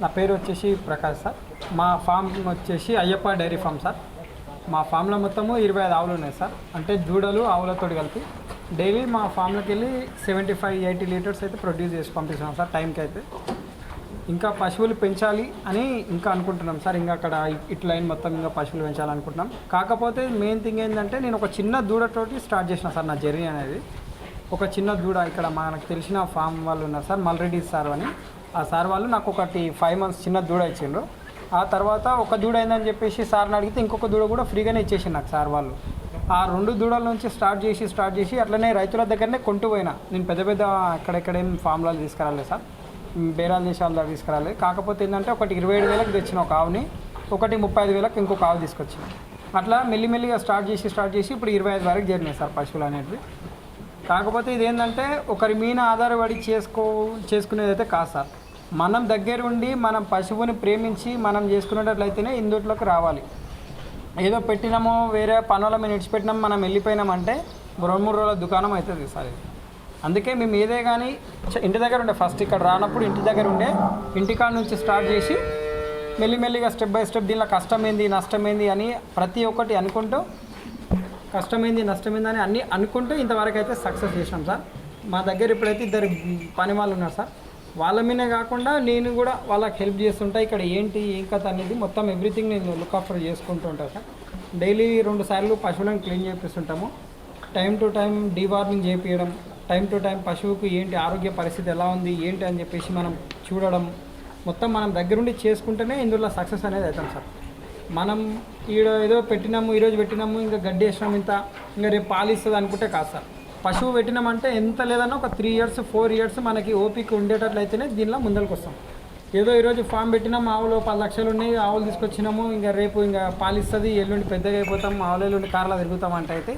నా పేరు వచ్చేసి ప్రకాష్ సార్. మా ఫామ్ వచ్చేసి అయ్యప్ప డైరీ ఫామ్ సార్. మా ఫామ్లో మొత్తము 25 ఆవులు ఉన్నాయి సార్. అంటే దూడలు ఆవులతో కలిపి డైలీ మా ఫామ్లోకి వెళ్ళి 75-80 లీటర్స్ అయితే ప్రొడ్యూస్ చేసి పంపిస్తున్నాం సార్ టైంకి అయితే. ఇంకా పశువులు పెంచాలి అని ఇంకా అనుకుంటున్నాం సార్. ఇంకా అక్కడ ఇట్లా మొత్తం ఇంకా పశువులు పెంచాలనుకుంటున్నాం. కాకపోతే మెయిన్ థింగ్ ఏంటంటే నేను ఒక చిన్న దూడతోటి స్టార్ట్ చేసిన సార్ నా జర్నీ అనేది. ఒక చిన్న దూడ ఇక్కడ మనకు తెలిసిన ఫామ్ వాళ్ళు ఉన్నారు సార్, మల్రెడ్డి సార్ అని. ఆ సార్ వాళ్ళు నాకు ఒకటి 5 months చిన్న దూడ ఇచ్చిండ్రు. ఆ తర్వాత ఒక దూడ అయిందని చెప్పేసి సార్ని అడిగితే ఇంకొక దూడ కూడా ఫ్రీగానే ఇచ్చేసిండు నాకు సార్ వాళ్ళు. ఆ 2 దూడల నుంచి స్టార్ట్ చేసి అట్లనే రైతుల దగ్గరనే కొంటూ పోయినా. నేను పెద్ద ఎక్కడెక్కడేం ఫామ్లలో తీసుకురాలేదు సార్, బేరాలు చేసే వాళ్ళ దగ్గర తీసుకురాలేదు. కాకపోతే ఏంటంటే ఒకటి 27,000 తెచ్చిన ఒక ఆవుని, ఒకటి 35,000 ఇంకొక ఆవు తీసుకొచ్చిన. అట్లా మెల్లిమెల్లిగా స్టార్ట్ చేసి ఇప్పుడు 25 వరకు జరిగినాయి సార్ పశువులు అనేటివి. కాకపోతే ఇదేంటంటే ఒకరి మీద ఆధారపడి చేసుకునేది అయితే కాదు సార్. మనం దగ్గరుండి మనం పశువుని ప్రేమించి మనం చేసుకునేటట్లయితేనే ఇందులోకి రావాలి. ఏదో పెట్టినామో వేరే పనుల మీద విడిచిపెట్టినాము మనం వెళ్ళిపోయినామంటే 2-3 రోజుల దుకాణం అవుతుంది సార్. అందుకే మేము ఏదే కానీ ఇంటి దగ్గర ఉండే ఫస్ట్ ఇక్కడ రానప్పుడు ఇంటి దగ్గర ఉండే ఇంటికాడ నుంచి స్టార్ట్ చేసి మెల్లిమెల్లిగా స్టెప్ బై స్టెప్ దీనిలో కష్టమైంది నష్టమైంది అని ప్రతి ఒక్కటి అనుకుంటూ కష్టమైంది నష్టమైంది అని అన్నీ అనుకుంటూ ఇంతవరకు అయితే సక్సెస్ చేసినాం సార్. మా దగ్గర ఇప్పుడైతే 2 పని వాళ్ళు ఉన్నారు సార్. వాళ్ళ మీదే కాకుండా నేను కూడా వాళ్ళకి హెల్ప్ చేస్తుంటా. ఇక్కడ ఏంటి ఏం కథ అనేది మొత్తం ఎవ్రీథింగ్ నేను లుక్ ఆఫర్ చేసుకుంటూ ఉంటాను సార్. డైలీ 2 సార్లు పశువులను క్లీన్ చేపిస్తుంటాము. టైం టు టైం డీవార్మింగ్ చేయించడం, టైం టు టైం పశువుకు ఏంటి ఆరోగ్య పరిస్థితి ఎలా ఉంది ఏంటి అని చెప్పేసి మనం చూడడం, మొత్తం మనం దగ్గరుండి చేసుకుంటేనే ఇందులో సక్సెస్ అనేది అవుతాం సార్. మనం ఏదో పెట్టినాము, ఈరోజు పెట్టినాము, ఇంకా గడ్డి వేసినాము ఇంత, ఇంకా రేపు పాలు ఇస్తుంది అనుకుంటే కాదు సార్. పశువు పెట్టినామంటే ఎంత లేదన్నా ఒక 3 years 4 years మనకి ఓపిక ఉండేటట్లయితేనే దీనిలో ముందరికి వస్తాం. ఏదో ఈరోజు ఫామ్ పెట్టినాము, ఆవులు 10 లక్షలు ఉన్నాయి, ఆవులు తీసుకొచ్చినాము, ఇంకా రేపు ఇంకా పాలు ఇస్తుంది, ఎల్లుండి పెద్దగా అయిపోతాం, ఆవులు ఎల్లుండి కార్లో తిరుగుతాం అంటే అయితే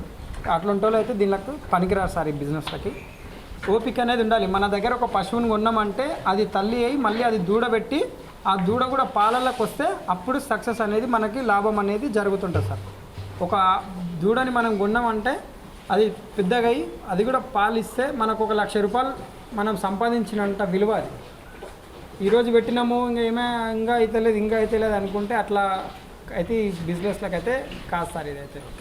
అట్లాంటి వాళ్ళు అయితే దీనికి పనికిరారు సార్. ఈ బిజినెస్లకి ఓపిక అనేది ఉండాలి. మన దగ్గర ఒక పశువుని కొన్నామంటే అది తల్లి అయి మళ్ళీ అది దూడబెట్టి ఆ దూడ కూడా పాలల్లోకి వస్తే అప్పుడు సక్సెస్ అనేది మనకి లాభం అనేది జరుగుతుంటుంది సార్. ఒక దూడని మనం కొన్నామంటే అది పెద్దగా అయి అది కూడా పాలు ఇస్తే మనకు 1,00,000 రూపాయలు మనం సంపాదించినంత విలువ అది. ఈరోజు పెట్టినాము ఇంకా అయితే లేదు అనుకుంటే అట్లా అయితే ఈ బిజినెస్లకు అయితే కాదు సార్ ఇదైతే.